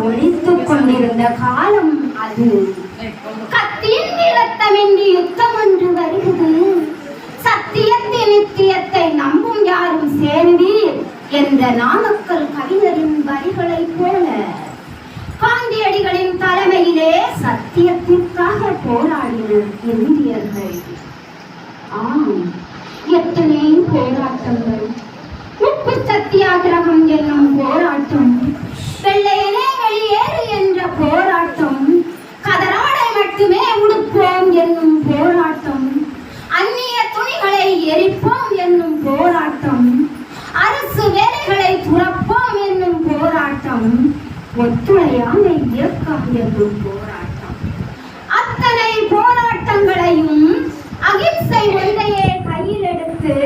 ஒழித்துக் கொண்டிருந்த காலம் அது. கத்தியின் இரத்தமின்றி யுத்தம் ஒன்று வருகிறது. சத்தியத்தின் நித்தியத்தை நம்பும் யாரும் சேருவீர் என்ற நாமக்கல் கவிஞரின் வரிகளைப் போல காந்தியடிகளின் தலைமையிலே சத்தியத்திற்காக போராடினர் இந்தியர்கள். ஆம், எத்தனை போராட்டங்கள்! உப்பு சத்தியாகிரகம் என்னும் போராட்டம், வெள்ளையனே வெளியேறு என்ற போராட்டம், கதராடை மட்டுமே உடுப்போம் என்னும் போராட்டம், அந்நிய துணிகளை எரிப்போம் என்னும் போராட்டம், அரசு வேலைகளை துறப்போம் என்னும் போராட்டம், ஒத்துழையாமை இயக்கம் என்னும் போராட்டம். அத்தனை போராட்டங்களையும் அகிம்சை ஒன்றையே கையில் எடுத்து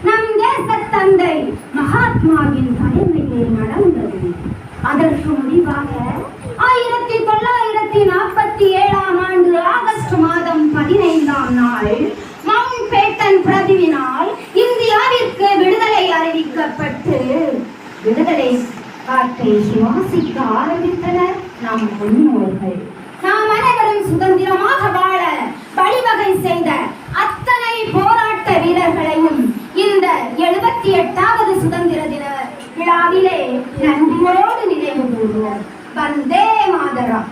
நம் தேச தந்தை மகாத்மாவின் தலைமையில் நடந்தது. அதற்கு முடிவாக 1947ஆம் ஆண்டு ஆகஸ்ட் மாதம் 15ஆம் நாள் மவுண்ட் பேட்டன் பிரதிவினால் இந்தியாவிற்கு விடுதலை அறிவிக்கப்பட்டு விடுதலை காற்றை சுவாசிக்க ஆரம்பித்தனர் நம் முன்னோர்கள். நாம் அனைவரும் சுதந்திரமாக வாழ வழிவகை செய்த அத்தனை போராட்ட வீரர்களையும் இந்த 78வது சுதந்திர தின விழாவிலே நன்றியோடு நினைவு கூறுவோம். வந்தே மாதரம்.